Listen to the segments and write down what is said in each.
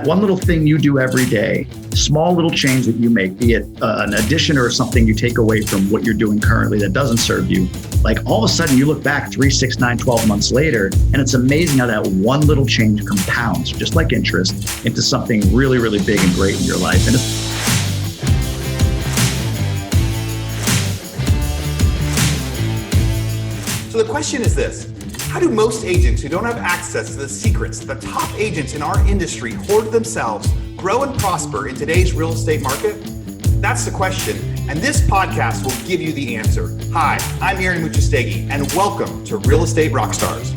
One little thing you do every day, small little change that you make, be it an addition or something you take away from what you're doing currently that doesn't serve you, like all of a sudden you look back 3, 6, 9, 12 months later, and it's amazing how that one little change compounds, just like interest, into something really, really big and great in your life. And So the question is this: how do most agents who don't have access to the secrets the top agents in our industry hoard themselves grow and prosper in today's real estate market? That's the question, and this podcast will give you the answer. Hi, I'm Aaron Muchastegui, and welcome to Real Estate Rockstars.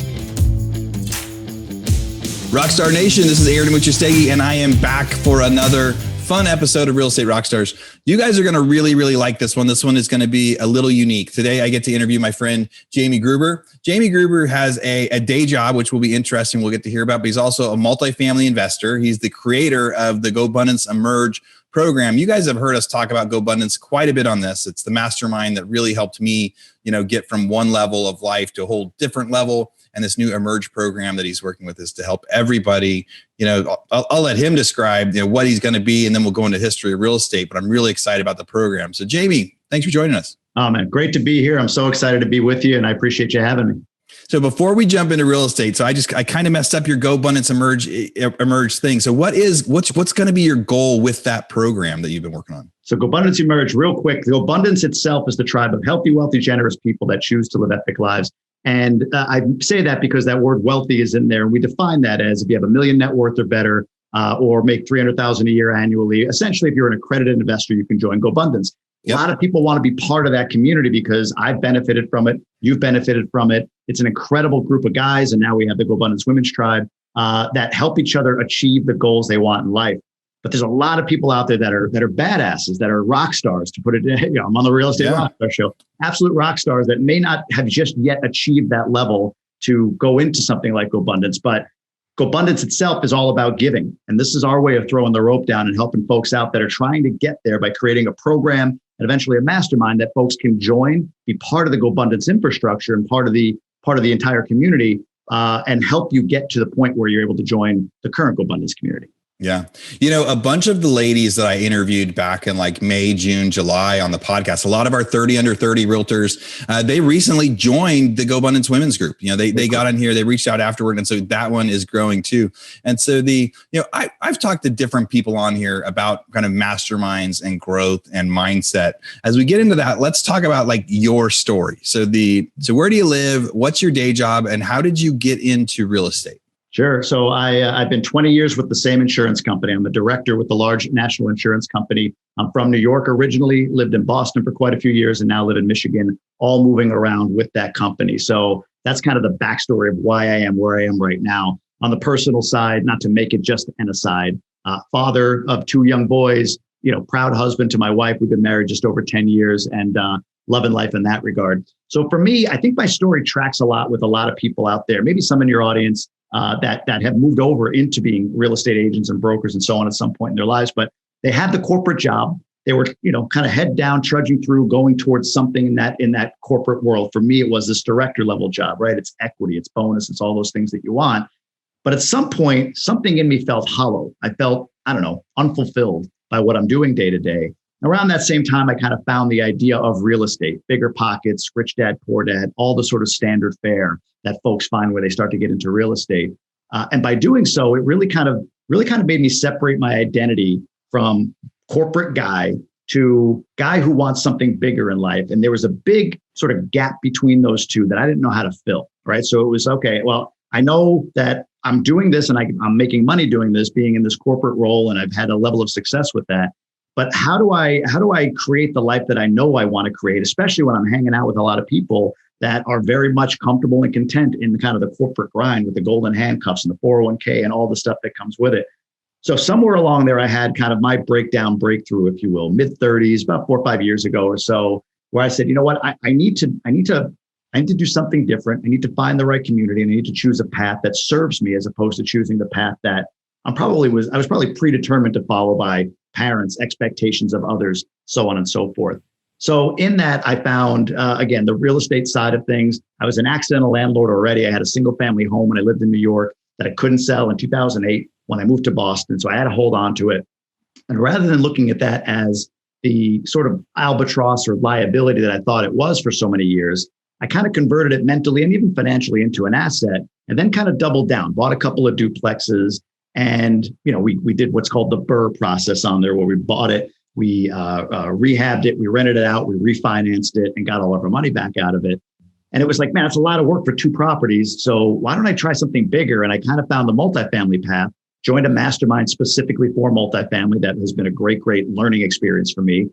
Rockstar Nation, this is Aaron Muchastegui, and I am back for another fun episode of Real Estate Rockstars. You guys are going to really like this one. This one is going to be a little unique. Today, I get to interview my friend, Jamie Gruber. Jamie Gruber has a day job, which will be interesting. We'll get to hear about, but he's also a multifamily investor. He's the creator of the GoBundance Emerge program. You guys have heard us talk about GoBundance quite a bit on this. It's the mastermind that really helped me, get from one level of life to a whole different level. And this new Emerge program that he's working with is to help everybody. I'll let him describe what he's going to be, and then we'll go into history of real estate. But I'm really excited about the program. So Jamie, thanks for joining us. oh man, great to be here. I'm so excited to be with you, and I appreciate you having me. So before we jump into real estate, so I kind of messed up your GoBundance Emerge thing. So what's going to be your goal with that program that you've been working on? So GoBundance Emerge, real quick. The GoBundance itself is the tribe of healthy, wealthy, generous people that choose to live epic lives. And I say that because that word wealthy is in there. And we define that as if you have $1 million net worth or better, or make $300,000 a year annually. Essentially, if you're an accredited investor, you can join GoBundance. Yep. A lot of people want to be part of that community because I've benefited from it. You've benefited from it. It's an incredible group of guys. And now we have the GoBundance Women's Tribe that help each other achieve the goals they want in life. But there's a lot of people out there that are badasses, that are rock stars, to put it, I'm on the Real Estate Rockstar Show. Absolute rock stars that may not have just yet achieved that level to go into something like GoBundance. But GoBundance itself is all about giving. And this is our way of throwing the rope down and helping folks out that are trying to get there by creating a program and eventually a mastermind that folks can join, be part of the GoBundance infrastructure and part of the entire community, and help you get to the point where you're able to join the current GoBundance community. Yeah. A bunch of the ladies that I interviewed back in like May, June, July on the podcast, a lot of our 30 under 30 realtors, they recently joined the GoBundance Women's Group. They got on here, they reached out afterward. And so that one is growing too. And so I've talked to different people on here about kind of masterminds and growth and mindset. As we get into that, let's talk about like your story. So where do you live? What's your day job? And how did you get into real estate? Sure. So I've been 20 years with the same insurance company. I'm a director with the large national insurance company. I'm from New York originally, lived in Boston for quite a few years, and now live in Michigan, all moving around with that company. So that's kind of the backstory of why I am where I am right now. On the personal side, not to make it just an aside, father of 2 young boys, proud husband to my wife. We've been married just over 10 years and loving life in that regard. So for me, I think my story tracks a lot with a lot of people out there, maybe some in your audience, that have moved over into being real estate agents and brokers and so on at some point in their lives. But they had the corporate job. They were, kind of head down, trudging through, going towards something in that corporate world. For me, it was this director level job, right? It's equity, it's bonus, it's all those things that you want. But at some point, something in me felt hollow. I felt, unfulfilled by what I'm doing day to day. Around that same time, I kind of found the idea of real estate, bigger pockets, rich dad, poor dad, all the sort of standard fare that folks find where they start to get into real estate. And by doing so, it really kind of made me separate my identity from corporate guy to guy who wants something bigger in life. And there was a big sort of gap between those two that I didn't know how to fill, right? So it was, okay, well, I know that I'm doing this and I'm making money doing this, being in this corporate role, and I've had a level of success with that. But how do I create the life that I know I want to create, especially when I'm hanging out with a lot of people that are very much comfortable and content in the kind of the corporate grind with the golden handcuffs and the 401k and all the stuff that comes with it. So somewhere along there, I had kind of my breakthrough, if you will, mid-30s, about 4 or 5 years ago or so, where I said, you know what, I need to do something different. I need to find the right community, and I need to choose a path that serves me as opposed to choosing the path that I was probably predetermined to follow by parents, expectations of others, so on and so forth. So in that, I found, again, the real estate side of things. I was an accidental landlord already. I had a single family home when I lived in New York that I couldn't sell in 2008. when I moved to Boston. So I had to hold on to it. And rather than looking at that as the sort of albatross or liability that I thought it was for so many years, I kind of converted it mentally and even financially into an asset, and then kind of doubled down, bought a couple of duplexes. And, we did what's called the BRRRR process on there, where we bought it, we rehabbed it, we rented it out, we refinanced it and got all of our money back out of it. And it was like, man, it's a lot of work for two properties. So why don't I try something bigger? And I kind of found the multifamily path, joined a mastermind specifically for multifamily. That has been a great learning experience for me.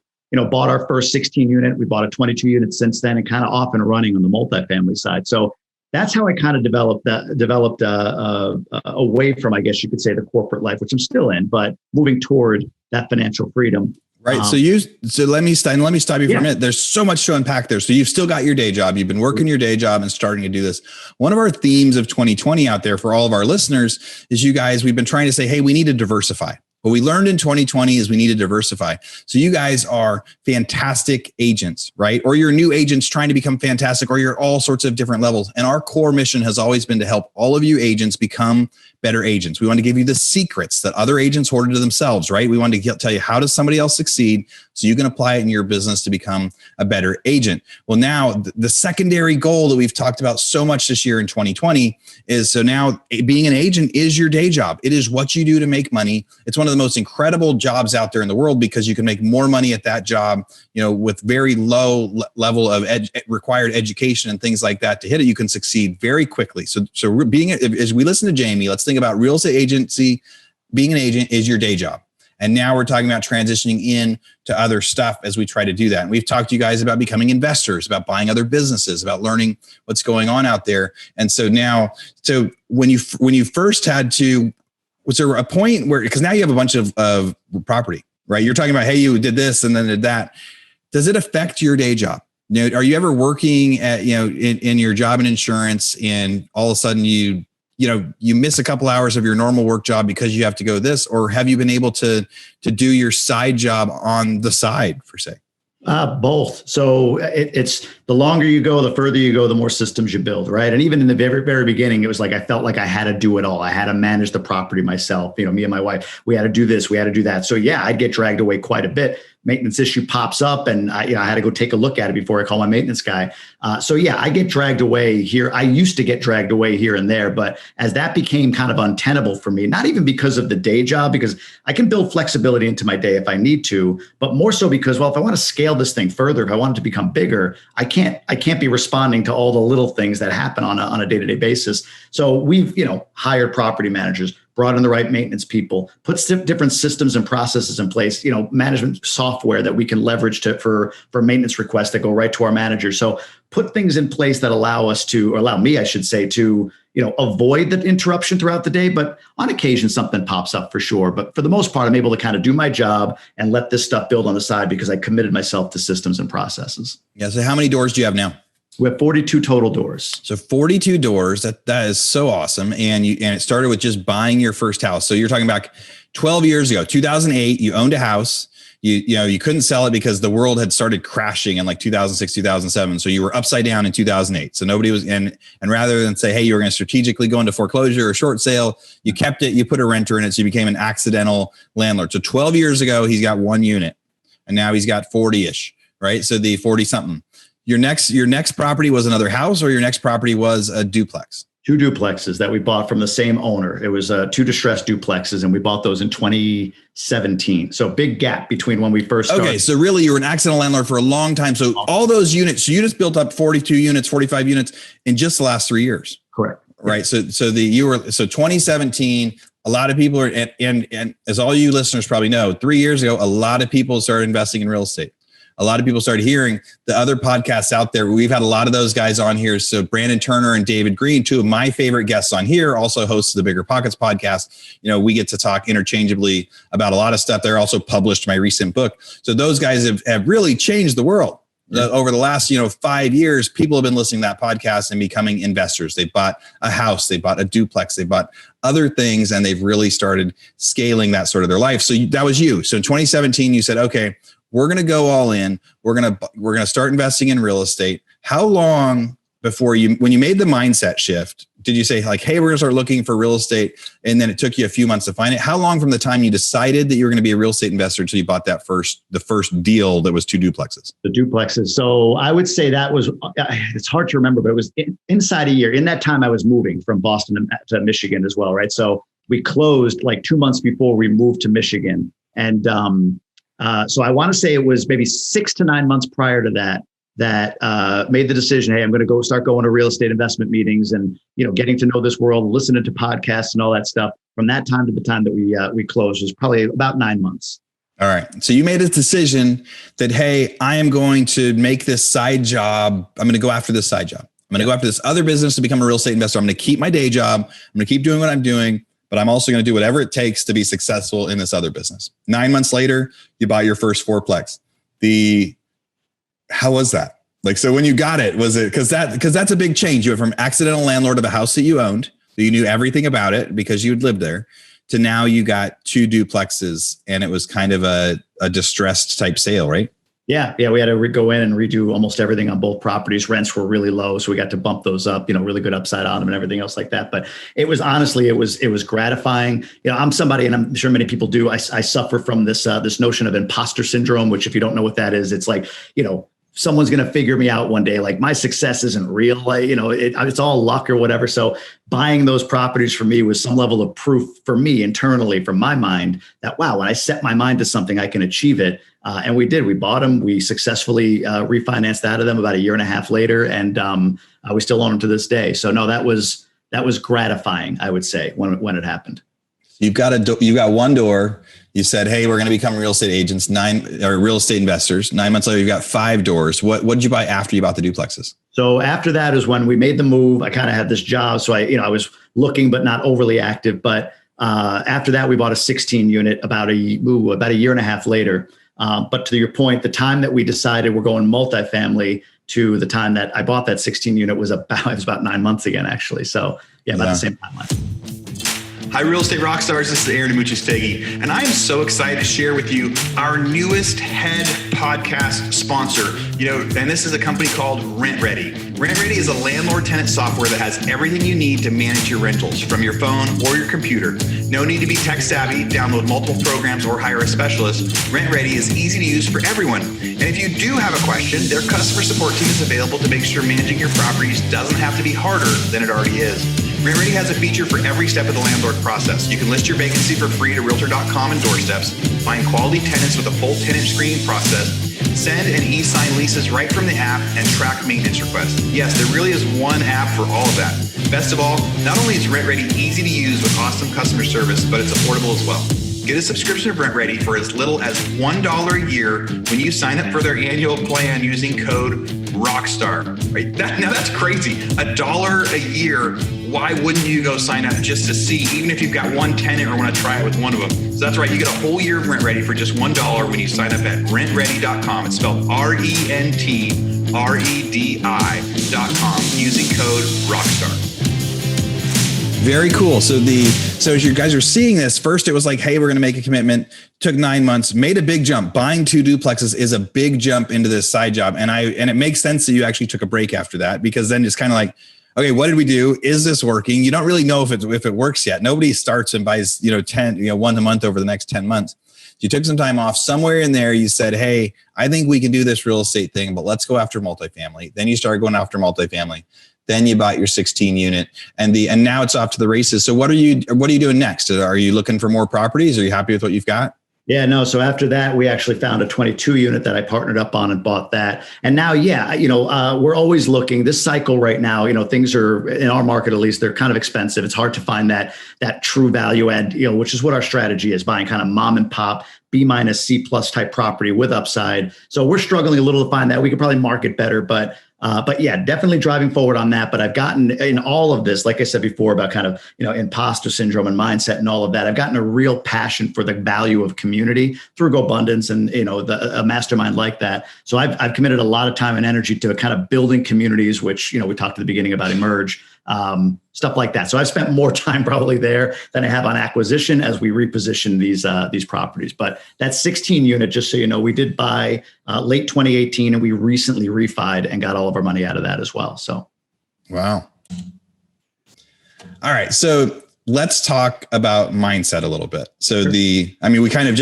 Bought our first 16 unit. We bought a 22 unit since then, and kind of off and running on the multifamily side. So that's how I kind of developed away from, I guess you could say, the corporate life, which I'm still in, but moving toward that financial freedom. Right. So let me stop you for a minute. There's so much to unpack there. So you've still got your day job. You've been working your day job and starting to do this. One of our themes of 2020 out there for all of our listeners is we've been trying to say, hey, we need to diversify. What we learned in 2020 is we need to diversify. So you guys are fantastic agents, right? Or you're new agents trying to become fantastic, or you're all sorts of different levels. And our core mission has always been to help all of you agents become better agents. We want to give you the secrets that other agents hoarded to themselves, right? We want to tell you, how does somebody else succeed so you can apply it in your business to become a better agent. Well, now the secondary goal that we've talked about so much this year in 2020 is, so now being an agent is your day job. It is what you do to make money. It's one of the most incredible jobs out there in the world, because you can make more money at that job, with very low level of required education and things like that to hit it. You can succeed very quickly. So as we listen to Jamie, let's think about real estate agency. Being an agent is your day job. And now we're talking about transitioning in to other stuff as we try to do that. And we've talked to you guys about becoming investors, about buying other businesses, about learning what's going on out there. And so now, when you first had to, was there a point where, because now you have a bunch of property, right? You're talking about, hey, you did this and then did that. Does it affect your day job? Are you ever working at, in your job in insurance, and all of a sudden you miss a couple hours of your normal work job because you have to go this, or have you been able to do your side job on the side, per se? Both. So it's the longer you go, the further you go, the more systems you build, right? And even in the very, very beginning, it was like I felt like I had to do it all. I had to manage the property myself. Me and my wife, we had to do this, we had to do that. So yeah, I'd get dragged away quite a bit. Maintenance issue pops up, and I had to go take a look at it before I call my maintenance guy. So yeah, I get dragged away here. I used to get dragged away here and there, but as that became kind of untenable for me, not even because of the day job, because I can build flexibility into my day if I need to, but more so because, well, if I want to scale this thing further, if I want it to become bigger, I can't be responding to all the little things that happen on a day-to-day basis. So we've, hired property managers, brought in the right maintenance people, put different systems and processes in place, management software that we can leverage for maintenance requests that go right to our managers. So put things in place that allow me, I should say, to, avoid the interruption throughout the day. But on occasion, something pops up for sure. But for the most part, I'm able to kind of do my job and let this stuff build on the side because I committed myself to systems and processes. Yeah. So how many doors do you have now? We have 42 total doors. So 42 doors. That is so awesome. And it started with just buying your first house. So you're talking back 12 years ago, 2008, you owned a house. You couldn't sell it because the world had started crashing in like 2006, 2007. So you were upside down in 2008. So nobody was in, and rather than say, hey, you were going to strategically go into foreclosure or short sale, you kept it, you put a renter in it. So you became an accidental landlord. So 12 years ago, he's got one unit, and now he's got 40-ish, right? So the 40 something. Your next property was another house, or your next property was a duplex? Two duplexes that we bought from the same owner. It was two distressed duplexes, and we bought those in 2017. So big gap between when we first started. Okay, so really you were an accidental landlord for a long time. So all those units, so you just built up 42 units, 45 units in just the last 3 years. Correct. Right. So 2017, a lot of people are, and as all you listeners probably know, 3 years ago, a lot of people started investing in real estate. A lot of people started hearing the other podcasts out there. We've had a lot of those guys on here. So Brandon Turner and David Green, two of my favorite guests on here, also hosts of the Bigger Pockets podcast. We get to talk interchangeably about a lot of stuff. They're also published my recent book. So those guys have really changed the world. Over the last, 5 years, people have been listening to that podcast and becoming investors. They bought a house, they bought a duplex, they bought other things, and they've really started scaling that sort of their life. So that was you. So in 2017, you said, okay, we're going to go all in. We're going to start investing in real estate. How long when you made the mindset shift, did you say like, hey, we're going to start looking for real estate? And then it took you a few months to find it. How long from the time you decided that you were going to be a real estate investor until you bought the first deal that was 2 duplexes? The duplexes. So I would say that was, it's hard to remember, but it was inside a year. In that time, I was moving from Boston to Michigan as well, right? So we closed like 2 months before we moved to Michigan. And so I want to say it was maybe 6 to 9 months prior to that made the decision, hey, I'm going to start going to real estate investment meetings and, getting to know this world, listening to podcasts and all that stuff. From that time to the time that we closed was probably about 9 months. All right. So you made a decision that, hey, I am going to make this side job. I'm going to go after this side job. I'm going to go after this other business to become a real estate investor. I'm going to keep my day job. I'm going to keep doing what I'm doing, but I'm also going to do whatever it takes to be successful in this other business. 9 months later, you bought your first 4-plex. How was that? Like, so when you got it, was it, because that's a big change. You went from accidental landlord of a house that you owned, so you knew everything about it because you had lived there, to now you got 2 duplexes and it was kind of a distressed type sale, right? Yeah. We had to go in and redo almost everything on both properties. Rents were really low, so we got to bump those up, really good upside on them and everything else like that. But it was honestly, it was gratifying. I'm somebody, and I'm sure many people do. I suffer from this notion of imposter syndrome, which if you don't know what that is, it's like, someone's going to figure me out one day. Like my success isn't real. Like, it's all luck or whatever. So buying those properties for me was some level of proof for me internally from my mind that, wow, when I set my mind to something, I can achieve it. And we did. We bought them. We successfully refinanced out of them about 1.5 years later. And we still own them to this day. So no, that was gratifying, I would say, when it happened. You've got one door. You said, hey, we're going to become real estate agents, real estate investors. 9 months later, you've got 5 doors. What did you buy after you bought the duplexes? So after that is when we made the move. I kind of had this job. So I was looking, but not overly active. But after that, we bought a 16 unit about 1.5 years later. But to your point, the time that we decided we're going multifamily to the time that I bought that 16 unit was about 9 months again, actually. So about the same timeline. Hi, Real Estate Rockstars. This is Aaron Muchistegi, and I am so excited to share with you our newest head podcast sponsor. And this is a company called RentRedi. RentRedi is a landlord-tenant software that has everything you need to manage your rentals from your phone or your computer. No need to be tech savvy, download multiple programs, or hire a specialist. RentRedi is easy to use for everyone. And if you do have a question, their customer support team is available to make sure managing your properties doesn't have to be harder than it already is. RentRedi has a feature for every step of the landlord process. You can list your vacancy for free to Realtor.com and doorsteps, find quality tenants with a full tenant screening process, send and e-sign leases right from the app, and track maintenance requests. Yes, there really is one app for all of that. Best of all, not only is RentRedi easy to use with awesome customer service, but it's affordable as well. Get a subscription of RentRedi for as little as $1 a year when you sign up for their annual plan using code Rockstar. Right? Now that's crazy. $1 a year. Why wouldn't you go sign up just to see, even if you've got one tenant or want to try it with one of them? So that's right. You get a whole year of RentRedi for just $1 when you sign up at rentredi.com. It's spelled RENTREDI.com using code Rockstar. Very cool. So as you guys are seeing this, first it was like, hey, we're going to make a commitment. Took 9 months, made a big jump. Buying 2 duplexes is a big jump into this side job. And it makes sense that you actually took a break after that, because then it's kind of like, okay, what did we do? Is this working? You don't really know if it works yet. Nobody starts and buys, 1 a month over the next 10 months. You took some time off. Somewhere in there, you said, hey, I think we can do this real estate thing, but let's go after multifamily. Then you started going after multifamily. Then you bought your 16 unit and now it's off to the races. So what are you doing next? Are you looking for more properties? Are you happy with what you've got? Yeah, no. So after that, we actually found a 22 unit that I partnered up on and bought that. And now, we're always looking. This cycle right now, things are, in our market at least, they're kind of expensive. It's hard to find that true value add, which is what our strategy is, buying kind of mom and pop, B- C+ type property with upside. So we're struggling a little to find that. We could probably market better, but yeah, definitely driving forward on that. But I've gotten in all of this, like I said before, about kind of, imposter syndrome and mindset and all of that. I've gotten a real passion for the value of community through GoBundance and, a mastermind like that. So I've committed a lot of time and energy to kind of building communities, which, we talked at the beginning about Emerge, stuff like that. So I've spent more time probably there than I have on acquisition as we reposition these properties. But that 16 unit, just so you know, we did buy late 2018 and we recently refied and got all of our money out of that as well. So Wow. All right. So let's talk about mindset a little bit. So we kind of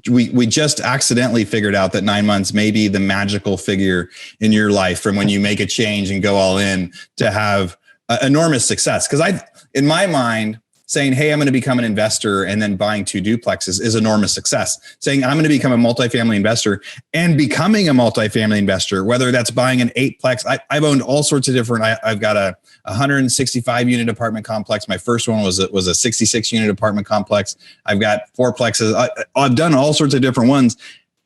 we just accidentally figured out that 9 months may be the magical figure in your life from when you make a change and go all in to have enormous success. Because in my mind, saying, hey, I'm going to become an investor and then buying 2 duplexes is enormous success. Saying I'm going to become a multifamily investor and becoming a multifamily investor, whether that's buying an 8-plex. I've owned all sorts of different, I've got a 165 unit apartment complex. My first one was a 66 unit apartment complex. I've got 4-plexes. I've done all sorts of different ones.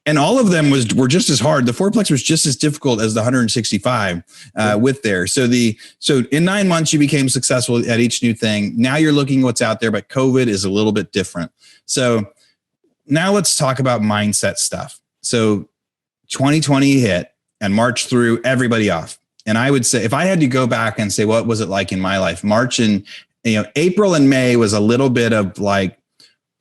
And all of them were just as hard. The 4-plex was just as difficult as the 165 with there. So in 9 months, you became successful at each new thing. Now you're looking what's out there, but COVID is a little bit different. So now let's talk about mindset stuff. So 2020 hit and March threw everybody off. And I would say, if I had to go back and say, what was it like in my life? March and April and May was a little bit of like,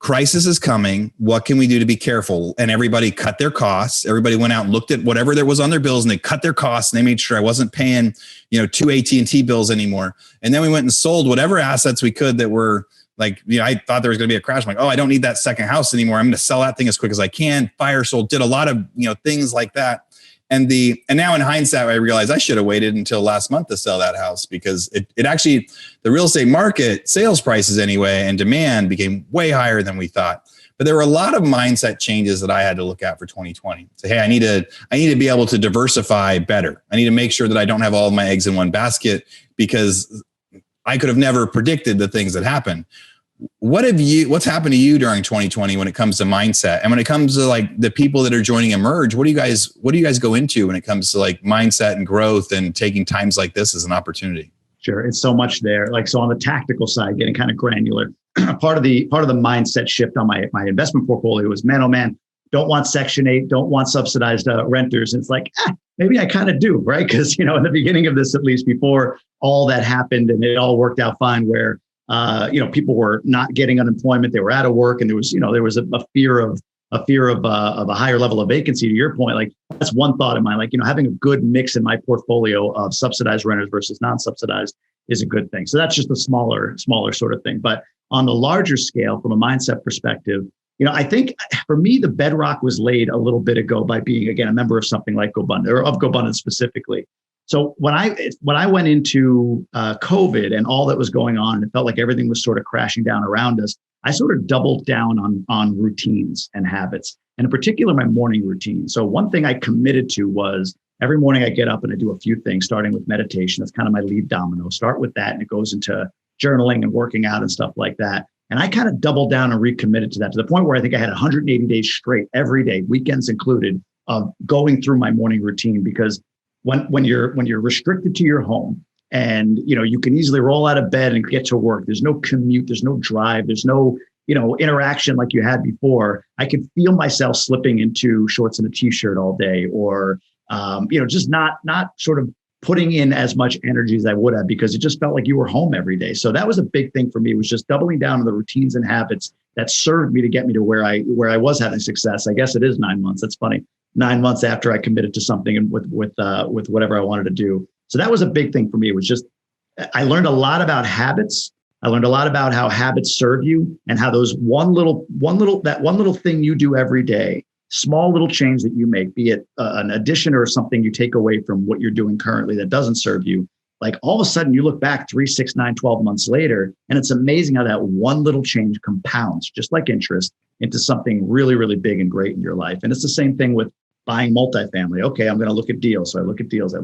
crisis is coming. What can we do to be careful? And everybody cut their costs. Everybody went out and looked at whatever there was on their bills and they cut their costs and they made sure I wasn't paying, 2 AT&T bills anymore. And then we went and sold whatever assets we could that were like, I thought there was going to be a crash. I'm like, oh, I don't need that second house anymore. I'm going to sell that thing as quick as I can. Fire sold, did a lot of, things like that. And now in hindsight, I realized I should have waited until last month to sell that house because it actually, the real estate market sales prices anyway, and demand became way higher than we thought. But there were a lot of mindset changes that I had to look at for 2020. So, hey, I need to be able to diversify better. I need to make sure that I don't have all of my eggs in one basket because I could have never predicted the things that happen. What's happened to you during 2020 when it comes to mindset? And when it comes to like the people that are joining Emerge, what do you guys go into when it comes to like mindset and growth and taking times like this as an opportunity? Sure. It's so much there. So on the tactical side, getting kind of granular, part of the mindset shift on my investment portfolio was, man, oh man, don't want Section 8, don't want subsidized renters. And it's like, maybe I kind of do, right? Because, in the beginning of this, at least before all that happened and it all worked out fine where, people were not getting unemployment. They were out of work. And there was a fear of a higher level of vacancy. To your point, like that's one thought of mine, like, having a good mix in my portfolio of subsidized renters versus non-subsidized is a good thing. So that's just a smaller sort of thing. But on the larger scale, from a mindset perspective, I think for me, the bedrock was laid a little bit ago by being, again, a member of something like GoBundance, or of GoBundance specifically. So when I went into COVID and all that was going on, and it felt like everything was sort of crashing down around us, I sort of doubled down on routines and habits, and in particular, my morning routine. So one thing I committed to was every morning I get up and I do a few things, starting with meditation. That's kind of my lead domino. Start with that, and it goes into journaling and working out and stuff like that. And I kind of doubled down and recommitted to that, to the point where I think I had 180 days straight, every day, weekends included, of going through my morning routine. Because when you're restricted to your home and you can easily roll out of bed and get to work, there's no commute, there's no drive, there's no interaction like you had before. I could feel myself slipping into shorts and a t-shirt all day, or just not sort of putting in as much energy as I would have, because it just felt like you were home every day. So that was a big thing for me, was just doubling down on the routines and habits that served me to get me to where I was having success. I guess it is 9 months. That's funny. 9 months after I committed to something and with whatever I wanted to do. So that was a big thing for me. It was just, I learned a lot about habits. I learned a lot about how habits serve you, and how those one little thing you do every day, small little change that you make, be it an addition or something you take away from what you're doing currently that doesn't serve you. Like all of a sudden you look back 3, 6, 9, 12 months later, and it's amazing how that one little change compounds, just like interest, into something really, really big and great in your life. And it's the same thing with buying multifamily. Okay, I'm going to look at deals. So I look at deals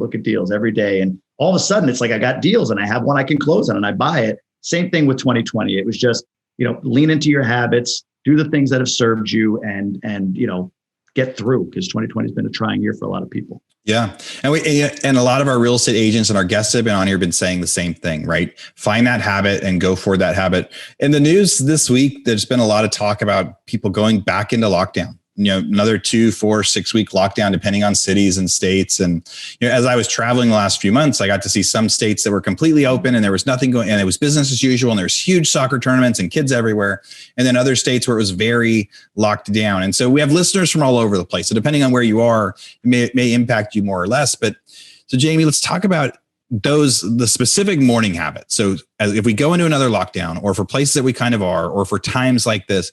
every day. And all of a sudden it's like I got deals and I have one I can close on and I buy it. Same thing with 2020. It was just, lean into your habits, do the things that have served you, and get through, because 2020 has been a trying year for a lot of people. Yeah. And a lot of our real estate agents and our guests have been on here, been saying the same thing, right? Find that habit and go for that habit. In the news this week, there's been a lot of talk about people going back into lockdown. Another 2, 4, 6 week lockdown, depending on cities and states. And, as I was traveling the last few months, I got to see some states that were completely open and there was nothing going, and it was business as usual. And there's huge soccer tournaments and kids everywhere. And then other states where it was very locked down. And so we have listeners from all over the place. So depending on where you are, it may impact you more or less. But so Jamie, let's talk about the specific morning habits. So if we go into another lockdown, or for places that we kind of are, or for times like this,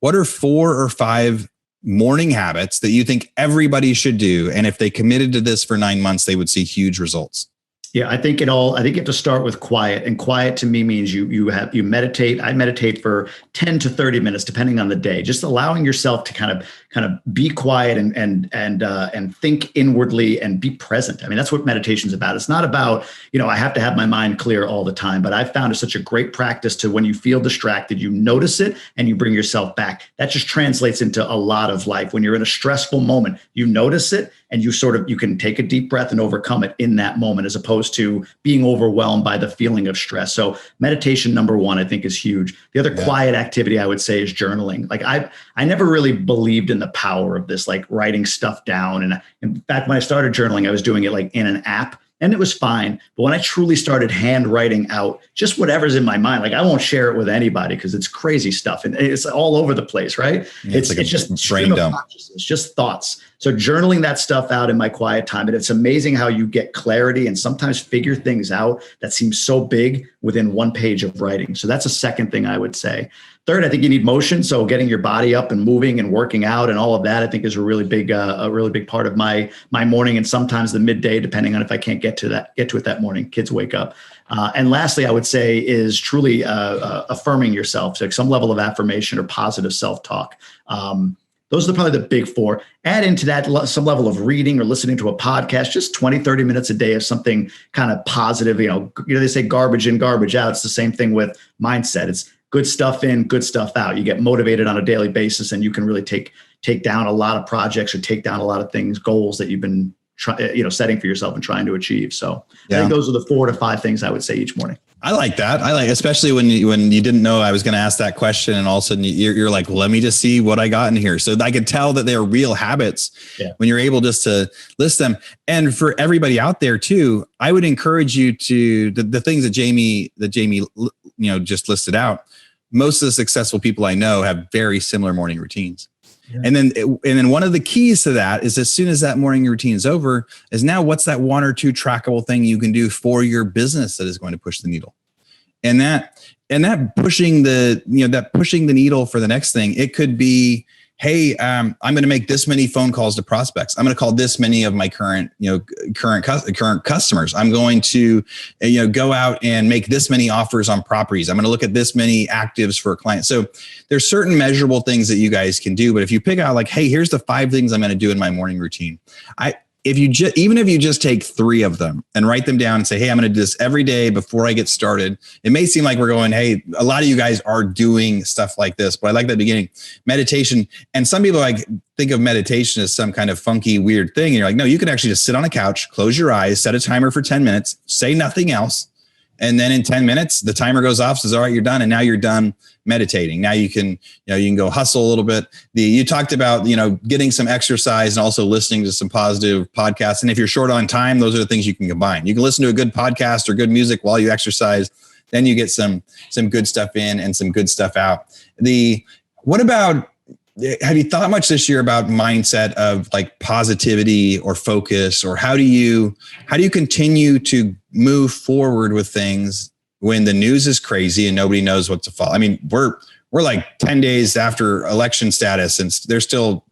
what are 4 or 5 morning habits that you think everybody should do? And if they committed to this for 9 months, they would see huge results. Yeah, I think you have to start with quiet, and quiet to me means you meditate. I meditate for 10 to 30 minutes, depending on the day, just allowing yourself to kind of be quiet and think inwardly and be present. I mean, that's what meditation's about. It's not about, I have to have my mind clear all the time, but I've found it's such a great practice to, when you feel distracted, you notice it and you bring yourself back. That just translates into a lot of life. When you're in a stressful moment, you notice it and you can take a deep breath and overcome it in that moment, as opposed to being overwhelmed by the feeling of stress. So meditation, number one, I think is huge. The other quiet activity I would say is journaling. Like I never really believed in the power of this, like writing stuff down. And in fact, when I started journaling, I was doing it like in an app. And it was fine. But when I truly started handwriting out just whatever's in my mind, like I won't share it with anybody because it's crazy stuff and it's all over the place, right? Yeah, it's just brain dump. It's just thoughts. So journaling that stuff out in my quiet time, and it's amazing how you get clarity and sometimes figure things out that seem so big within one page of writing. So that's a second thing I would say. Third, I think you need motion. So getting your body up and moving and working out and all of that, I think is a really big part of my morning, and sometimes the midday, depending on if I can't get to it that morning. Kids wake up. And lastly, I would say is truly affirming yourself. So like some level of affirmation or positive self-talk. Those are probably the big 4. Add into that some level of reading or listening to a podcast, just 20, 30 minutes a day of something kind of positive. They say garbage in, garbage out. It's the same thing with mindset. It's good stuff in, good stuff out. You get motivated on a daily basis, and you can really take down a lot of projects or take down a lot of things, goals that you've been setting for yourself and trying to achieve. So I think those are the 4 to 5 things I would say each morning. I like that. Especially when you didn't know I was going to ask that question, and all of a sudden you're like, well, let me just see what I got in here. So I could tell that they're real habits when you're able just to list them. And for everybody out there too, I would encourage you to the things that Jamie just listed out. Most of the successful people I know have very similar morning routines. Yeah. And then one of the keys to that is, as soon as that morning routine is over, is now what's that 1 or 2 trackable thing you can do for your business that is going to push the needle, and that pushing the needle for the next thing. It could be, hey, I'm going to make this many phone calls to prospects. I'm going to call this many of my current customers. I'm going to, go out and make this many offers on properties. I'm going to look at this many actives for a client. So there's certain measurable things that you guys can do. But if you pick out like, hey, here's the 5 things I'm going to do in my morning routine. Even if you just take 3 of them and write them down and say, hey, I'm going to do this every day before I get started. It may seem like we're going, hey, a lot of you guys are doing stuff like this, but I like that beginning meditation. And some people think of meditation as some kind of funky, weird thing. And you're like, no, you can actually just sit on a couch, close your eyes, set a timer for 10 minutes, say nothing else. And then in 10 minutes, the timer goes off, says, all right, you're done. And now you're done meditating. Now you can go hustle a little bit. You talked about, getting some exercise and also listening to some positive podcasts. And if you're short on time, those are the things you can combine. You can listen to a good podcast or good music while you exercise. Then you get some good stuff in and some good stuff out. Have you thought much this year about mindset of like positivity or focus, or how do you continue to move forward with things when the news is crazy and nobody knows what to follow? I mean, we're like 10 days after election status, and there's still,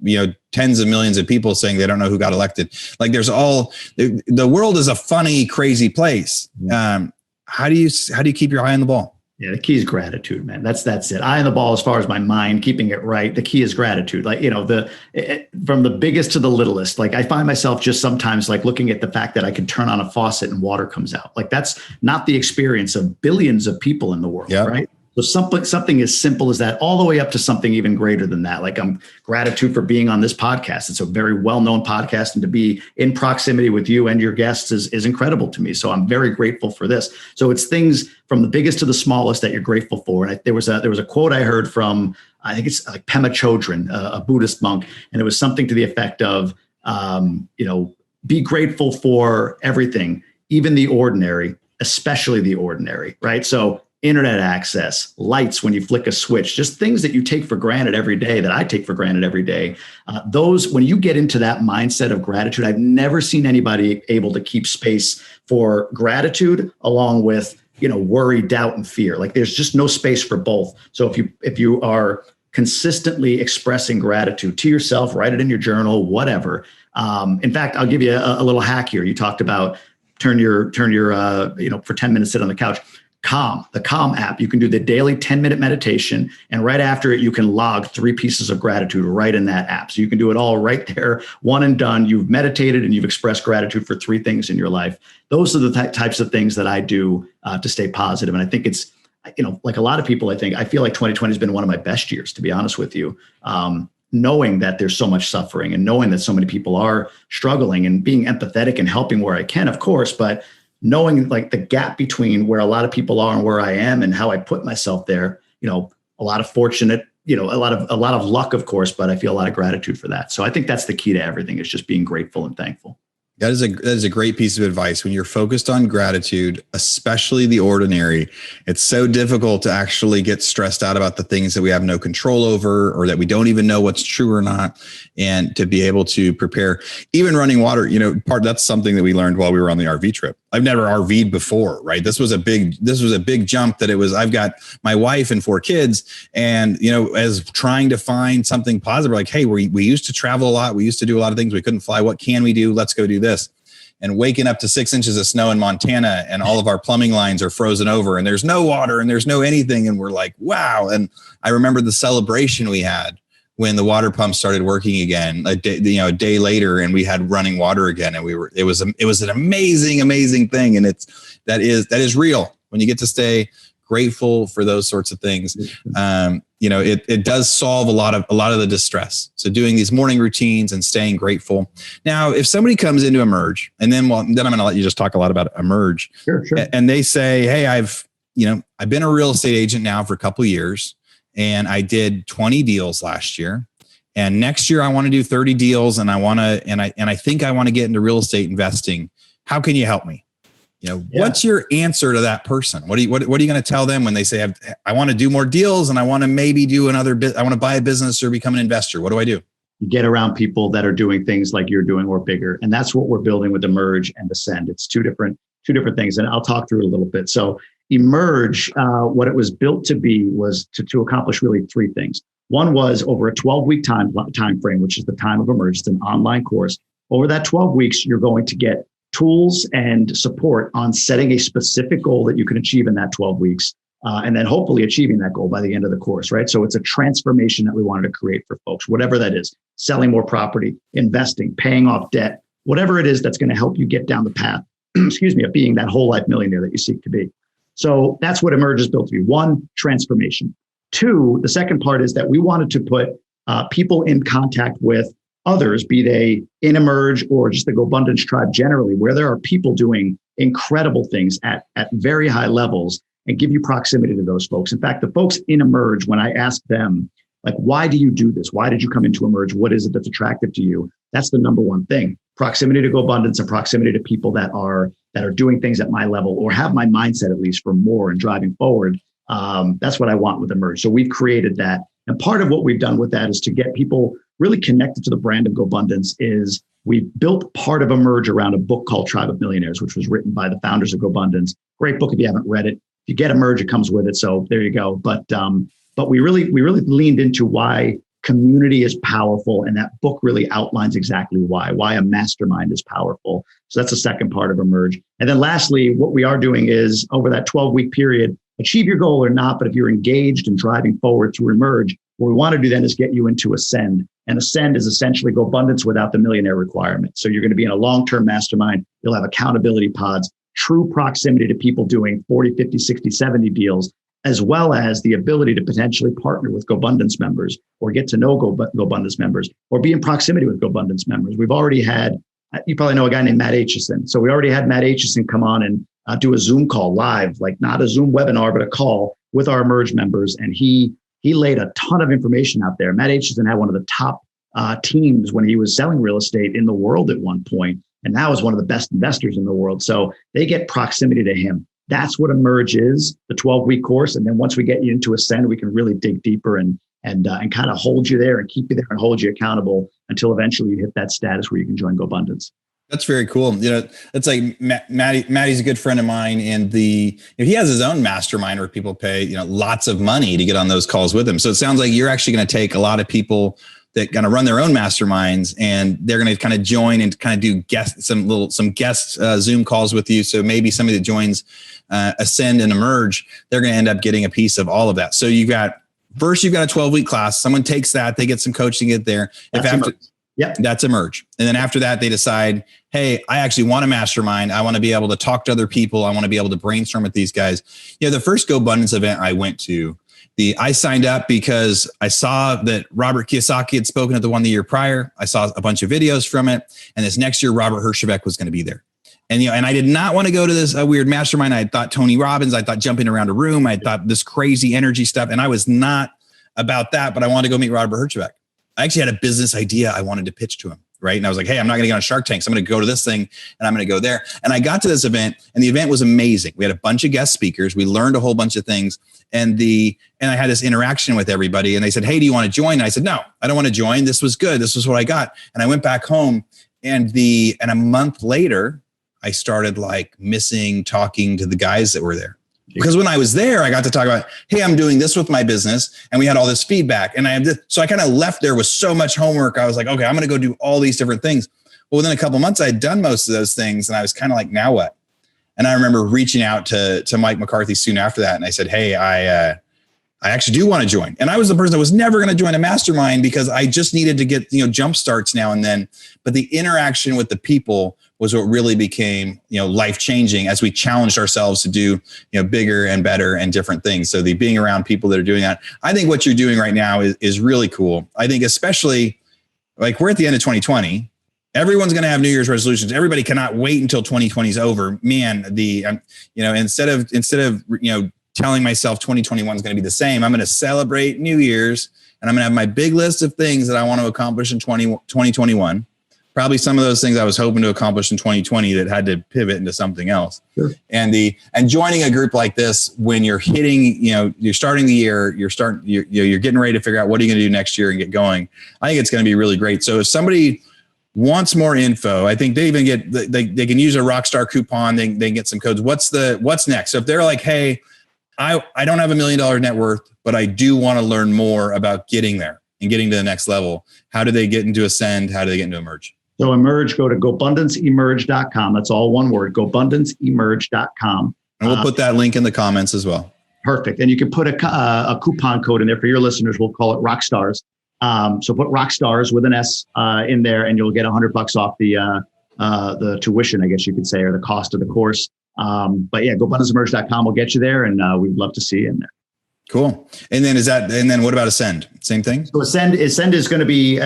tens of millions of people saying they don't know who got elected. Like the world is a funny, crazy place. How do you keep your eye on the ball? Yeah, the key is gratitude, man. That's it. Eye on the ball as far as my mind, keeping it right. The key is gratitude. Like, from the biggest to the littlest, like I find myself just sometimes like looking at the fact that I can turn on a faucet and water comes out. Like that's not the experience of billions of people in the world, right? So something as simple as that, all the way up to something even greater than that. Like gratitude for being on this podcast. It's a very well-known podcast, and to be in proximity with you and your guests is incredible to me. So I'm very grateful for this. So it's things from the biggest to the smallest that you're grateful for. And there was a quote I heard from, I think it's like Pema Chodron, a Buddhist monk, and it was something to the effect of, be grateful for everything, even the ordinary, especially the ordinary, right? So internet access, lights when you flick a switch, just things that you take for granted every day, that I take for granted every day. Those, when you get into that mindset of gratitude, I've never seen anybody able to keep space for gratitude along with, worry, doubt, and fear. Like there's just no space for both. So if you are consistently expressing gratitude to yourself, write it in your journal, whatever. In fact, I'll give you a little hack here. You talked about turn your for 10 minutes, sit on the couch. The Calm app, you can do the daily 10-minute meditation, and right after it, you can log 3 pieces of gratitude right in that app. So you can do it all right there, one and done. You've meditated and you've expressed gratitude for 3 things in your life. Those are the types of things that I do to stay positive. And I think it's, like a lot of people, I feel like 2020 has been one of my best years, to be honest with you. Knowing that there's so much suffering and knowing that so many people are struggling and being empathetic and helping where I can, of course, but knowing like the gap between where a lot of people are and where I am and how I put myself there, a lot of fortunate, a lot of luck, of course, but I feel a lot of gratitude for that. So I think that's the key to everything, is just being grateful and thankful. That is a great piece of advice. When you're focused on gratitude, especially the ordinary, it's so difficult to actually get stressed out about the things that we have no control over or that we don't even know what's true or not. And to be able to prepare, even running water, that's something that we learned while we were on the RV trip. I've never RV'd before, right? This was a big jump that I've got my wife and 4 kids, and, as trying to find something positive, like, hey, we used to travel a lot. We used to do a lot of things. We couldn't fly. What can we do? Let's go do this. And waking up to 6 inches of snow in Montana, and all of our plumbing lines are frozen over, and there's no water and there's no anything. And we're like, wow. And I remember the celebration we had when the water pump started working again, a day later, and we had running water again. And it was an amazing thing. And that is real when you get to stay grateful for those sorts of things. It does solve a lot of the distress. So doing these morning routines and staying grateful. Now, if somebody comes into Emerge, and then I'm going to let you just talk a lot about Emerge. Sure. And they say, hey, I've been a real estate agent now for a couple of years, and I did 20 deals last year. And next year I want to do 30 deals, and I think I want to get into real estate investing. How can you help me? What's your answer to that person? What are you going to tell them when they say, I want to do more deals and I want to maybe do I want to buy a business or become an investor? What do I do? You get around people that are doing things like you're doing or bigger. And that's what we're building with Emerge and Ascend. It's two different things. And I'll talk through it a little bit. So Emerge, what it was built to be was to accomplish really 3 things. One was over a 12-week time frame, which is the time of Emerge. It's an online course. Over that 12 weeks, you're going to get tools and support on setting a specific goal that you can achieve in that 12 weeks, and then hopefully achieving that goal by the end of the course, right? So it's a transformation that we wanted to create for folks, whatever that is: selling more property, investing, paying off debt, whatever it is that's going to help you get down the path, of being that whole life millionaire that you seek to be. So that's what Emerge is built to be. 1, transformation. 2, the second part is that we wanted to put people in contact with others, be they in Emerge or just the GoBundance tribe generally, where there are people doing incredible things at very high levels, and give you proximity to those folks. In fact, the folks in Emerge, when I ask them, like, why do you do this? Why did you come into Emerge? What is it that's attractive to you? That's the number one thing. Proximity to GoBundance and proximity to people that are doing things at my level or have my mindset at least for more and driving forward. That's what I want with Emerge. So we've created that. And part of what we've done with that is to get people really connected to the brand of GoBundance. Is we built part of Emerge around a book called Tribe of Millionaires, which was written by the founders of GoBundance. Great book if you haven't read it. If you get Emerge, it comes with it. So there you go. But we really leaned into why community is powerful. And that book really outlines exactly why a mastermind is powerful. So that's the second part of Emerge. And then lastly, what we are doing is over that 12-week period, achieve your goal or not, but if you're engaged and driving forward through Emerge, what we want to do then is get you into Ascend. And Ascend is essentially GoBundance without the millionaire requirement. So you're going to be in a long-term mastermind. You'll have accountability pods, true proximity to people doing 40, 50, 60, 70 deals, as well as the ability to potentially partner with GoBundance members or get to know GoBundance members or be in proximity with GoBundance members. We've already had, you probably know a guy named Matt Aitchison. So we already had Matt Aitchison come on and do a Zoom call live, like not a Zoom webinar, but a call with our Emerge members. And he laid a ton of information out there. Matt Aitchison had one of the top teams when he was selling real estate in the world at one point, and now is one of the best investors in the world. So they get proximity to him. That's what Emerge is, the 12-week course. And then once we get you into Ascend, we can really dig deeper and kind of hold you there and keep you there and hold you accountable until eventually you hit that status where you can join GoBundance. That's very cool. It's like Matty's a good friend of mine, and he has his own mastermind where people pay, lots of money to get on those calls with him. So it sounds like you're actually going to take a lot of people that kind of run their own masterminds, and they're going to kind of join and kind of do some guest Zoom calls with you. So maybe somebody that joins Ascend and Emerge, they're going to end up getting a piece of all of that. So you've got a 12-week class. Someone takes that, they get some coaching, get there. That's Emerge. And then after that, they decide, hey, I actually want a mastermind. I want to be able to talk to other people. I want to be able to brainstorm with these guys. The first GoBundance event I went to, I signed up because I saw that Robert Kiyosaki had spoken at the one the year prior. I saw a bunch of videos from it. And this next year, Robert Herjavec was going to be there. And, and I did not want to go to this weird mastermind. I thought Tony Robbins, I thought jumping around a room. I thought this crazy energy stuff. And I was not about that, but I wanted to go meet Robert Herjavec. I actually had a business idea I wanted to pitch to him, right? And I was like, hey, I'm not going to get on Shark Tank. So I'm going to go to this thing and I'm going to go there. And I got to this event, and the event was amazing. We had a bunch of guest speakers. We learned a whole bunch of things. And I had this interaction with everybody, and they said, hey, do you want to join? And I said, no, I don't want to join. This was good. This was what I got. And I went back home, and a month later, I started missing talking to the guys that were there. Because when I was there, I got to talk about, hey, I'm doing this with my business. And we had all this feedback. And so I kind of left there with so much homework. I was like, okay, I'm going to go do all these different things. Well, within a couple of months, I had done most of those things. And I was kind of like, now what? And I remember reaching out to Mike McCarthy soon after that. And I said, hey, I actually do want to join. And I was the person that was never going to join a mastermind because I just needed to get, jump starts now and then. But the interaction with the people was what really became, life-changing as we challenged ourselves to do, bigger and better and different things. So the being around people that are doing that, I think what you're doing right now is really cool. I think especially we're at the end of 2020. Everyone's going to have New Year's resolutions. Everybody cannot wait until 2020 is over. Man, instead of telling myself 2021 is going to be the same, I'm going to celebrate New Year's, and I'm going to have my big list of things that I want to accomplish in 2021. Probably some of those things I was hoping to accomplish in 2020 that had to pivot into something else. Sure. And joining a group like this when you're hitting, you're starting the year, you're getting ready to figure out what are you going to do next year and get going. I think it's going to be really great. So if somebody wants more info, I think they even they can use a Rockstar coupon. They can get some codes. What's next? So if they're like, hey, I don't have $1 million net worth, but I do want to learn more about getting there and getting to the next level, how do they get into Ascend? How do they get into Emerge? So Emerge, go to GoBundanceEmerge.com. That's all one word, GoBundanceEmerge.com. And we'll put that link in the comments as well. Perfect. And you can put a coupon code in there for your listeners. We'll call it Rockstars. So put Rockstars with an S in there, and you'll get $100 off the tuition, I guess you could say, or the cost of the course. But yeah, GoBundanceEmerge.com will get you there, and we'd love to see you in there. Cool. And then what about Ascend? Same thing? So Ascend is going to be,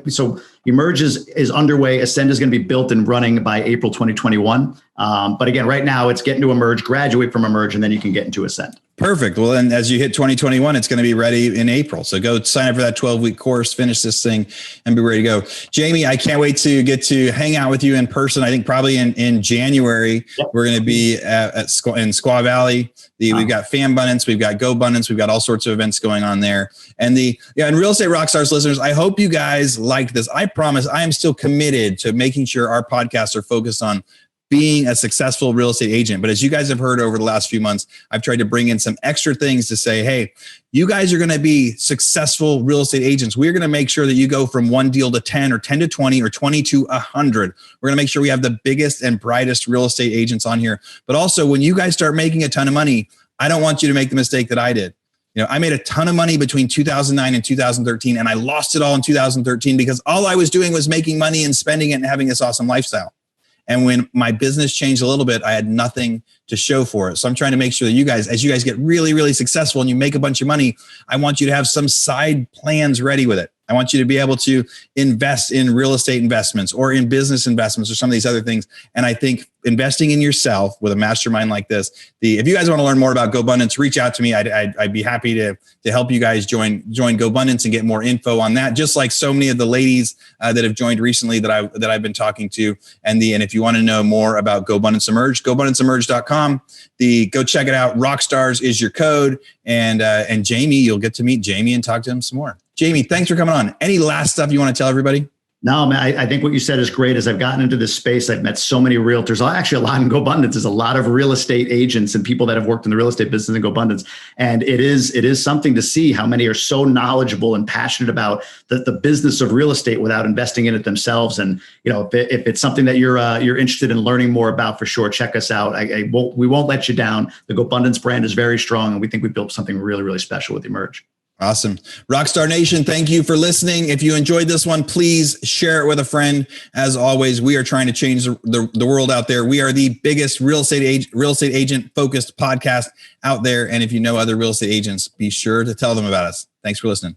so Emerge is underway. Ascend is going to be built and running by April 2021. But again, right now it's getting to Emerge, graduate from Emerge, and then you can get into Ascend. Perfect. Well, then as you hit 2021, it's going to be ready in April. So go sign up for that 12-week course, finish this thing, and be ready to go. Jamie, I can't wait to get to hang out with you in person. I think probably in January, yep. We're going to be in Squaw Valley. We've got FanBundance, we've got GoBundance, we've got all sorts of events going on there. And and Real Estate Rockstars listeners, I hope you guys liked this. I promise I am still committed to making sure our podcasts are focused on being a successful real estate agent. But as you guys have heard over the last few months, I've tried to bring in some extra things to say, hey, you guys are going to be successful real estate agents. We're going to make sure that you go from one deal to 10 or 10 to 20 or 20 to 100. We're going to make sure we have the biggest and brightest real estate agents on here. But also when you guys start making a ton of money, I don't want you to make the mistake that I did. I made a ton of money between 2009 and 2013, and I lost it all in 2013 because all I was doing was making money and spending it and having this awesome lifestyle. And when my business changed a little bit, I had nothing to show for it. So I'm trying to make sure that you guys, as you guys get really, really successful and you make a bunch of money, I want you to have some side plans ready with it. I want you to be able to invest in real estate investments or in business investments or some of these other things. And I think investing in yourself with a mastermind like this, if you guys want to learn more about GoBundance, reach out to me. I'd be happy to help you guys join GoBundance and get more info on that. Just like so many of the ladies that have joined recently that I've been talking to. And if you want to know more about GoBundance Emerge, GoBundanceEmerge.com. Go check it out. Rockstars is your code. And Jamie, you'll get to meet Jamie and talk to him some more. Jamie, thanks for coming on. Any last stuff you want to tell everybody? No, man, I think what you said is great. As I've gotten into this space, I've met so many realtors. Actually, a lot in GoBundance. There's a lot of real estate agents and people that have worked in the real estate business in GoBundance. And it is something to see how many are so knowledgeable and passionate about the business of real estate without investing in it themselves. And if it's something that you're interested in learning more about, for sure, check us out. We won't let you down. The GoBundance brand is very strong, and we think we built something really, really special with Emerge. Awesome. Rockstar Nation, thank you for listening. If you enjoyed this one, please share it with a friend. As always, we are trying to change the world out there. We are the biggest real estate agent focused podcast out there. And if you know other real estate agents, be sure to tell them about us. Thanks for listening.